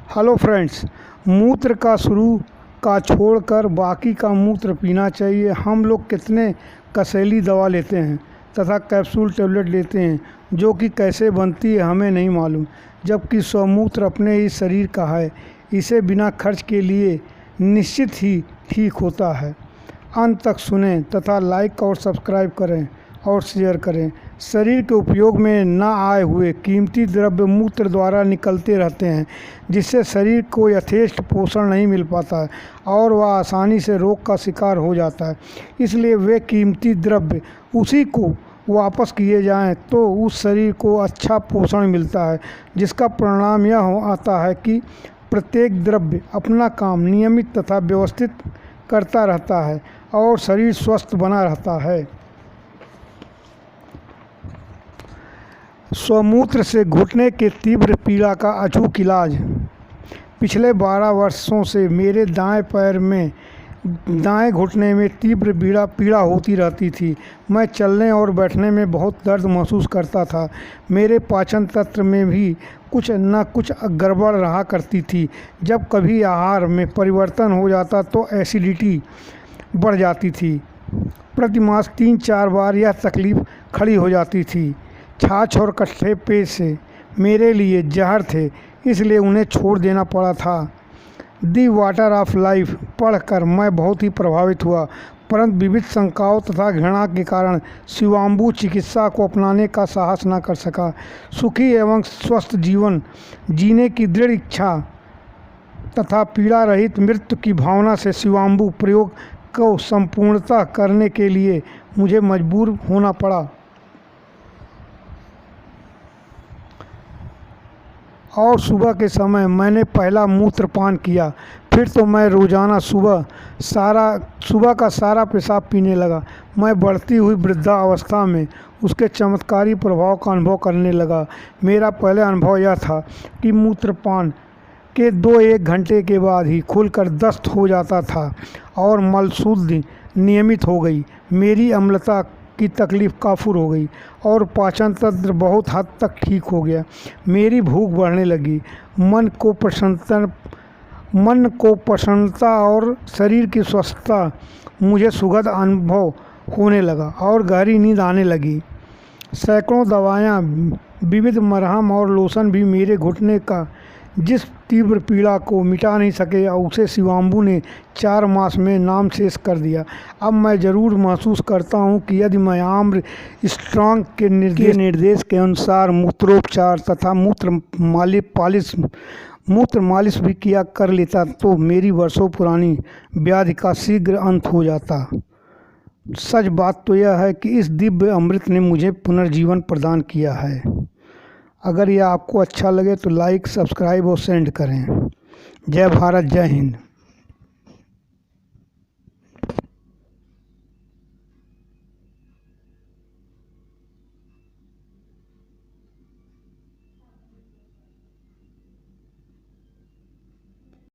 Hello friends, मूत्र का शुरू का छोड़कर बाकी का मूत्र पीना चाहिए। हम लोग कितने कसैली दवा लेते हैं तथा कैप्सूल टैबलेट लेते हैं जो कि कैसे बनती है हमें नहीं मालूम, जबकि स्वमूत्र अपने ही शरीर का है। इसे बिना खर्च के लिए निश्चित ही ठीक होता है। अंत तक सुनें तथा लाइक और सब्सक्राइब करें और शेयर करें। शरीर के उपयोग में न आए हुए कीमती द्रव्य मूत्र द्वारा निकलते रहते हैं, जिससे शरीर को यथेष्ट पोषण नहीं मिल पाता है और वह आसानी से रोग का शिकार हो जाता है। इसलिए वे कीमती द्रव्य उसी को वापस किए जाएं तो उस शरीर को अच्छा पोषण मिलता है, जिसका परिणाम यह आता है कि प्रत्येक द्रव्य अपना काम नियमित तथा व्यवस्थित करता रहता है और शरीर स्वस्थ बना रहता है। स्वमूत्र से घुटने के तीव्र पीड़ा का अचूक इलाज। पिछले 12 वर्षों से मेरे दाएं पैर में दाएं घुटने में तीव्र पीड़ा होती रहती थी। मैं चलने और बैठने में बहुत दर्द महसूस करता था। मेरे पाचन तंत्र में भी कुछ न कुछ गड़बड़ रहा करती थी। जब कभी आहार में परिवर्तन हो जाता तो एसिडिटी बढ़ जाती थी। प्रति मास 3-4 बार यह तकलीफ़ खड़ी हो जाती थी। छाछ और कट्ठे पेश मेरे लिए जहर थे, इसलिए उन्हें छोड़ देना पड़ा था। दी वाटर ऑफ लाइफ पढ़कर मैं बहुत ही प्रभावित हुआ, परंतु विविध शंकाओं तथा घृणा के कारण शिवाम्बु चिकित्सा को अपनाने का साहस न कर सका। सुखी एवं स्वस्थ जीवन जीने की दृढ़ इच्छा तथा पीड़ा रहित मृत्यु की भावना से शिवाम्बु प्रयोग को संपूर्णतः करने के लिए मुझे मजबूर होना पड़ा। और सुबह के समय मैंने पहला मूत्रपान किया। फिर तो मैं रोज़ाना सुबह का सारा पेशाब पीने लगा। मैं बढ़ती हुई वृद्धावस्था में उसके चमत्कारी प्रभाव का अनुभव करने लगा। मेरा पहला अनुभव यह था कि मूत्रपान के 2-1 घंटे के बाद ही खुलकर दस्त हो जाता था और मलशुद्धि नियमित हो गई। मेरी अम्लता की तकलीफ़ काफूर हो गई और पाचन तंत्र बहुत हद तक ठीक हो गया। मेरी भूख बढ़ने लगी, मन को प्रसन्नता और शरीर की स्वस्थता मुझे सुखद अनुभव होने लगा और गहरी नींद आने लगी। सैकड़ों दवाएं, विविध मरहम और लोशन भी मेरे घुटने का जिस तीव्र पीड़ा को मिटा नहीं सके, उसे शिवाम्बु ने 4 मास में नामशेष कर दिया। अब मैं ज़रूर महसूस करता हूँ कि यदि मैं आम्र स्ट्रॉन्ग के निर्देश के अनुसार मूत्रोपचार तथा मूत्र मालिश भी किया कर लेता तो मेरी वर्षों पुरानी व्याधि का शीघ्र अंत हो जाता। सच बात तो यह है कि इस दिव्य अमृत ने मुझे पुनर्जीवन प्रदान किया है। अगर यह आपको अच्छा लगे तो लाइक, सब्सक्राइब और सेंड करें। जय भारत, जय हिंद।